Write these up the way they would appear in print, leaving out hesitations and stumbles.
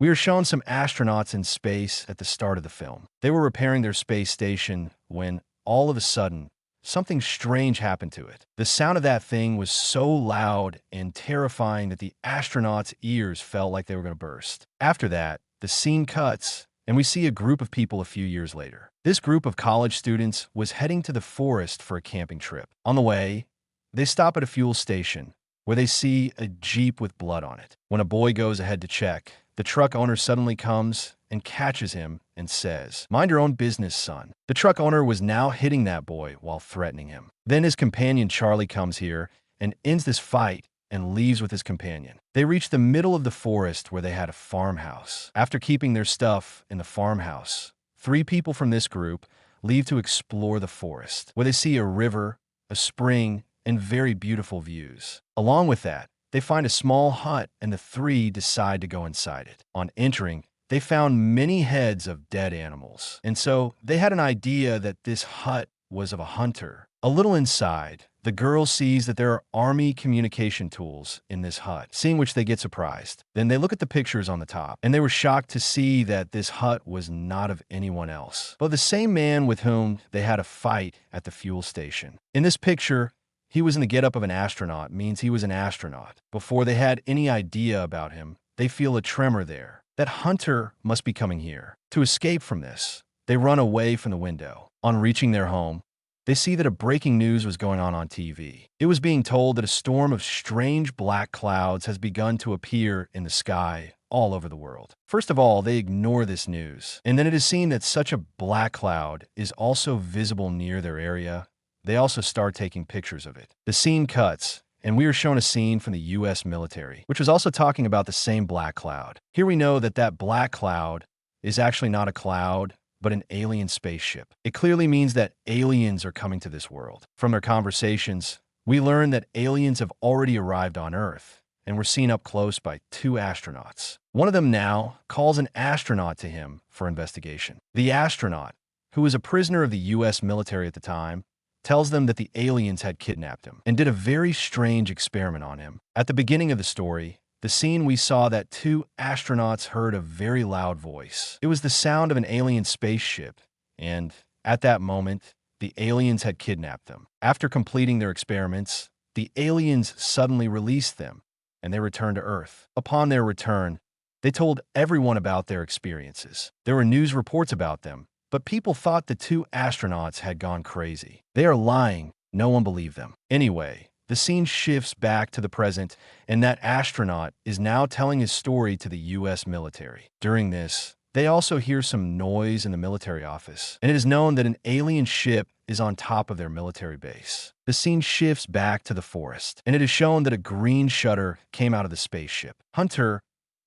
We are shown some astronauts in space at the start of the film. They were repairing their space station when, all of a sudden, something strange happened to it. The sound of that thing was so loud and terrifying that the astronauts' ears felt like they were going to burst. After that, the scene cuts, and we see a group of people a few years later. This group of college students was heading to the forest for a camping trip. On the way, they stop at a fuel station where they see a Jeep with blood on it. When a boy goes ahead to check, the truck owner suddenly comes and catches him and says, "Mind your own business, son." The truck owner was now hitting that boy while threatening him. Then his companion Charlie comes here and ends this fight and leaves with his companion. They reach the middle of the forest where they had a farmhouse. After keeping their stuff in the farmhouse, 3 people from this group leave to explore the forest, where they see a river, a spring, and very beautiful views. Along with that, they find a small hut and the 3 decide to go inside it. On entering, they found many heads of dead animals, and so they had an idea that this hut was of a hunter. A little inside, the girl sees that there are army communication tools in this hut, seeing which they get surprised. Then they look at the pictures on the top, and they were shocked to see that this hut was not of anyone else, but the same man with whom they had a fight at the fuel station. In this picture, he was in the getup of an astronaut, means he was an astronaut. Before they had any idea about him, they feel a tremor there. That hunter must be coming here. To escape from this, they run away from the window. On reaching their home, they see that a breaking news was going on TV. It was being told that a storm of strange black clouds has begun to appear in the sky all over the world. First of all, they ignore this news, and then it is seen that such a black cloud is also visible near their area. They also start taking pictures of it. The scene cuts, and we are shown a scene from the U.S. military, which was also talking about the same black cloud. Here we know that that black cloud is actually not a cloud, but an alien spaceship. It clearly means that aliens are coming to this world. From their conversations, we learn that aliens have already arrived on Earth and were seen up close by 2 astronauts. One of them now calls an astronaut to him for investigation. The astronaut, who was a prisoner of the U.S. military at the time, tells them that the aliens had kidnapped him and did a very strange experiment on him. At the beginning of the story, the scene we saw that 2 astronauts heard a very loud voice. It was the sound of an alien spaceship, and at that moment, the aliens had kidnapped them. After completing their experiments, the aliens suddenly released them, and they returned to Earth. Upon their return, they told everyone about their experiences. There were news reports about them, but people thought the 2 astronauts had gone crazy. They are lying. No one believed them. Anyway, the scene shifts back to the present, and that astronaut is now telling his story to the U.S. military. During this, they also hear some noise in the military office, and it is known that an alien ship is on top of their military base. The scene shifts back to the forest, and it is shown that a green shutter came out of the spaceship. Hunter,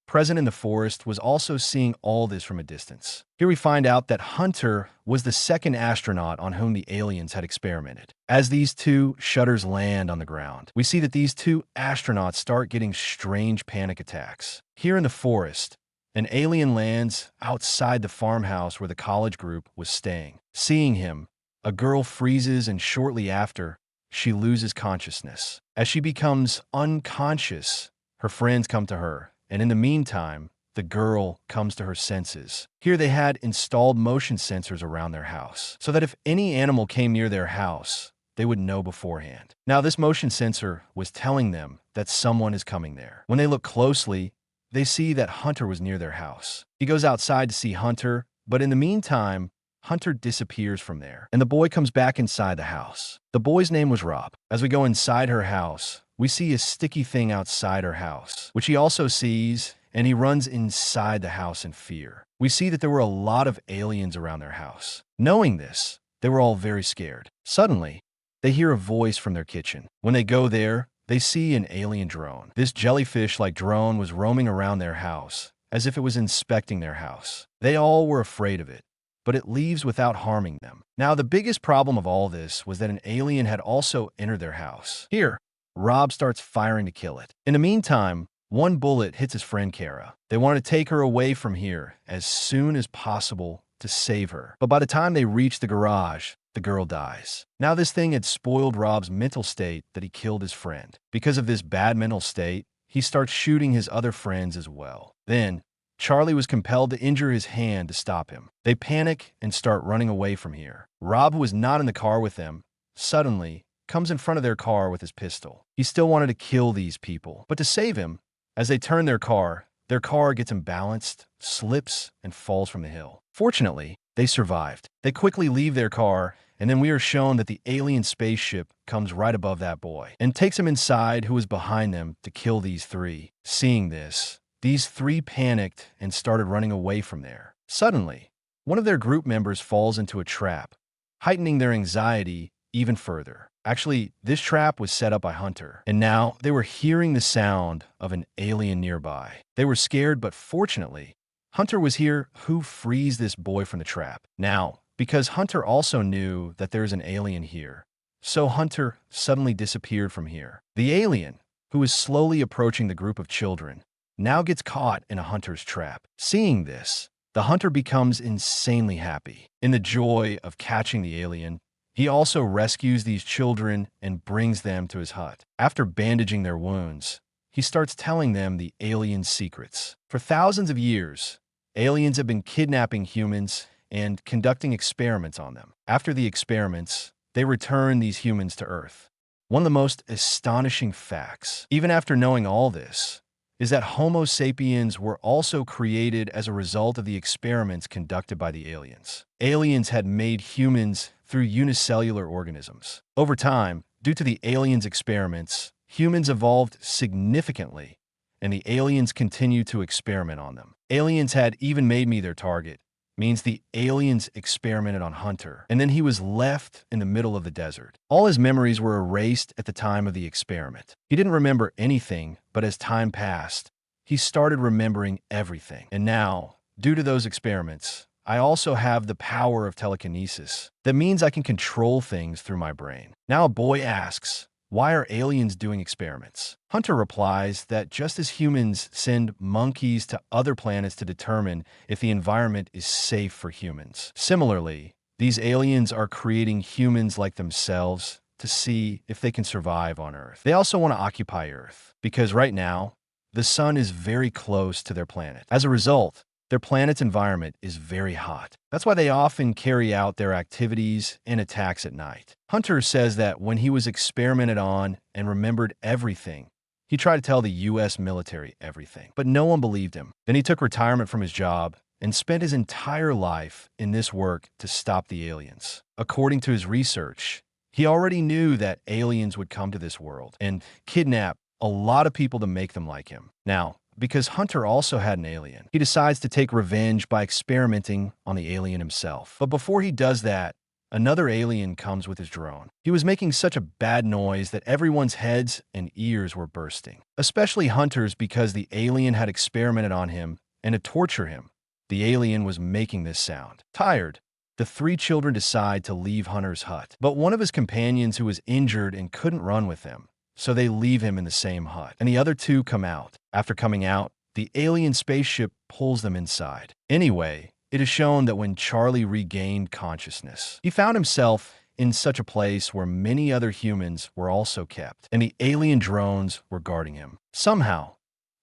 present in the forest, was also seeing all this from a distance. Here we find out that Hunter was the second astronaut on whom the aliens had experimented. As these 2 shutters land on the ground, we see that these 2 astronauts start getting strange panic attacks. Here in the forest, an alien lands outside the farmhouse where the college group was staying. Seeing him, a girl freezes, and shortly after, she loses consciousness. As she becomes unconscious, her friends come to her, and in the meantime, the girl comes to her senses. Here they had installed motion sensors around their house, so that if any animal came near their house, they would know beforehand. Now, this motion sensor was telling them that someone is coming there. When they look closely, they see that Hunter was near their house. He goes outside to see Hunter, but in the meantime, Hunter disappears from there, and the boy comes back inside the house. The boy's name was Rob. As we go inside her house, we see a sticky thing outside her house, which he also sees, and he runs inside the house in fear. We see that there were a lot of aliens around their house. Knowing this, they were all very scared. Suddenly, they hear a voice from their kitchen. When they go there, they see an alien drone. This jellyfish-like drone was roaming around their house, as if it was inspecting their house. They all were afraid of it, but it leaves without harming them. Now, the biggest problem of all this was that an alien had also entered their house. Here, Rob starts firing to kill it. In the meantime, one bullet hits his friend Kara. They want to take her away from here as soon as possible to save her. But by the time they reach the garage, the girl dies. Now, this thing had spoiled Rob's mental state that he killed his friend. Because of this bad mental state, he starts shooting his other friends as well. Then, Charlie was compelled to injure his hand to stop him. They panic and start running away from here. Rob, who was not in the car with them, suddenly comes in front of their car with his pistol. He still wanted to kill these people, but to save him, as they turn their car gets imbalanced, slips, and falls from the hill. Fortunately, they survived. They quickly leave their car, and then we are shown that the alien spaceship comes right above that boy and takes him inside, who was behind them, to kill these three. Seeing this, these three panicked and started running away from there. Suddenly, one of their group members falls into a trap, heightening their anxiety even further. Actually, this trap was set up by Hunter, and now they were hearing the sound of an alien nearby. They were scared, but fortunately, Hunter was here, who frees this boy from the trap. Now, because Hunter also knew that there's an alien here, so Hunter suddenly disappeared from here. The alien, who is slowly approaching the group of children, now gets caught in a Hunter's trap. Seeing this, the Hunter becomes insanely happy. In the joy of catching the alien, he also rescues these children and brings them to his hut. After bandaging their wounds, he starts telling them the alien's secrets. For thousands of years, aliens have been kidnapping humans and conducting experiments on them. After the experiments, they return these humans to Earth. One of the most astonishing facts, even after knowing all this, is that Homo sapiens were also created as a result of the experiments conducted by the aliens. Aliens had made humans through unicellular organisms. Over time, due to the aliens' experiments, humans evolved significantly, and the aliens continued to experiment on them. Aliens had even made me their target, means the aliens experimented on Hunter, and then he was left in the middle of the desert. All his memories were erased at the time of the experiment. He didn't remember anything, but as time passed, he started remembering everything. And now, due to those experiments, I also have the power of telekinesis. That means I can control things through my brain. Now a boy asks, why are aliens doing experiments? Hunter replies that just as humans send monkeys to other planets to determine if the environment is safe for humans, similarly, these aliens are creating humans like themselves to see if they can survive on Earth. They also want to occupy Earth, because right now, the sun is very close to their planet. As a result, their planet's environment is very hot. That's why they often carry out their activities and attacks at night. Hunter says that when he was experimented on and remembered everything, he tried to tell the US military everything, but no one believed him. Then he took retirement from his job and spent his entire life in this work to stop the aliens. According to his research, he already knew that aliens would come to this world and kidnap a lot of people to make them like him. Now, because Hunter also had an alien, he decides to take revenge by experimenting on the alien himself. But before he does that, another alien comes with his drone. He was making such a bad noise that everyone's heads and ears were bursting, especially Hunter's, because the alien had experimented on him, and to torture him, the alien was making this sound. Tired, the three children decide to leave Hunter's hut, but one of his companions, who was injured and couldn't run with him, so they leave him in the same hut, and the other two come out. After coming out, the alien spaceship pulls them inside. Anyway, it is shown that when Charlie regained consciousness, he found himself in such a place where many other humans were also kept, and the alien drones were guarding him. Somehow,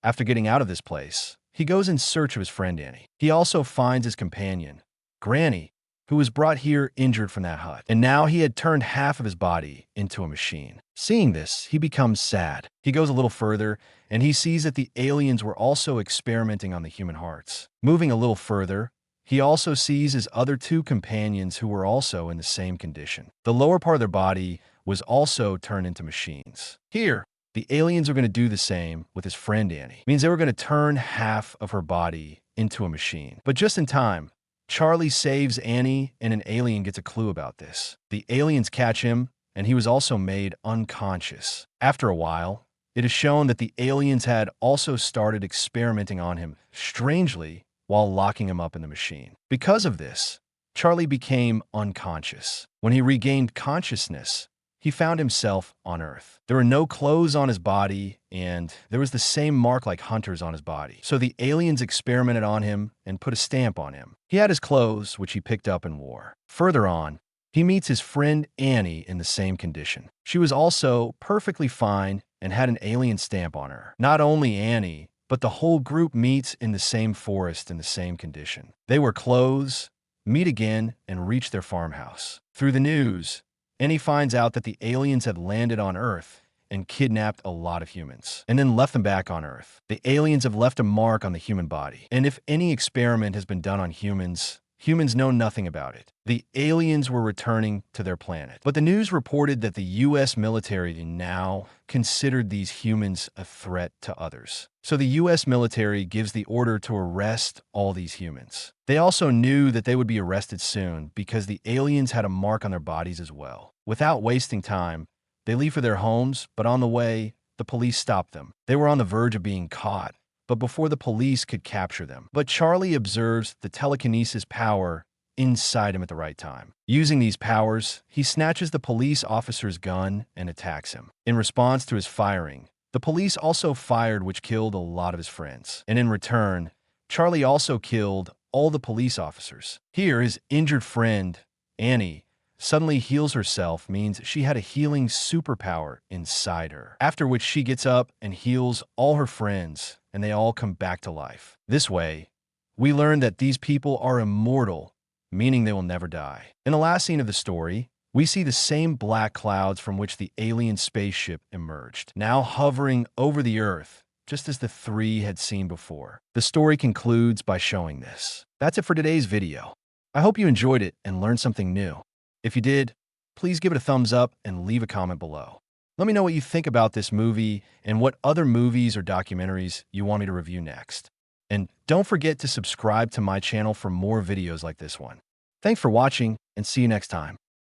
after getting out of this place, he goes in search of his friend Annie. He also finds his companion, Granny, who was brought here injured from that hut, and now he had turned half of his body into a machine. Seeing this, he becomes sad. He goes a little further, and he sees that the aliens were also experimenting on the human hearts. Moving a little further, he also sees his other two companions, who were also in the same condition. The lower part of their body was also turned into machines. Here, the aliens are going to do the same with his friend Annie. It means they were going to turn half of her body into a machine. But just in time, Charlie saves Annie, and an alien gets a clue about this. The aliens catch him, and he was also made unconscious. After a while, it is shown that the aliens had also started experimenting on him, strangely, while locking him up in the machine. Because of this, Charlie became unconscious. When he regained consciousness, he found himself on Earth. There were no clothes on his body, and there was the same mark like Hunter's on his body. So the aliens experimented on him and put a stamp on him. He had his clothes, which he picked up and wore. Further on, he meets his friend Annie in the same condition. She was also perfectly fine and had an alien stamp on her. Not only Annie, but the whole group meets in the same forest in the same condition. They wear clothes, meet again, and reach their farmhouse. Through the news, Annie finds out that the aliens had landed on Earth and kidnapped a lot of humans, and then left them back on Earth. The aliens have left a mark on the human body, and if any experiment has been done on humans, humans know nothing about it. The aliens were returning to their planet, but the news reported that the U.S. military now considered these humans a threat to others. So the U.S. military gives the order to arrest all these humans. They also knew that they would be arrested soon because the aliens had a mark on their bodies as well. Without wasting time, they leave for their homes, but on the way, the police stopped them. They were on the verge of being caught, but before the police could capture them. But Charlie observes the telekinesis power inside him at the right time. Using these powers, he snatches the police officer's gun and attacks him. In response to his firing, the police also fired, which killed a lot of his friends. And in return, Charlie also killed all the police officers. Here, his injured friend, Annie, suddenly heals herself, means she had a healing superpower inside her. After which she gets up and heals all her friends, and they all come back to life. This way, we learn that these people are immortal, meaning they will never die. In the last scene of the story, we see the same black clouds from which the alien spaceship emerged, now hovering over the Earth, just as the three had seen before. The story concludes by showing this. That's it for today's video. I hope you enjoyed it and learned something new. If you did, please give it a thumbs up and leave a comment below. Let me know what you think about this movie and what other movies or documentaries you want me to review next. And don't forget to subscribe to my channel for more videos like this one. Thanks for watching, and see you next time.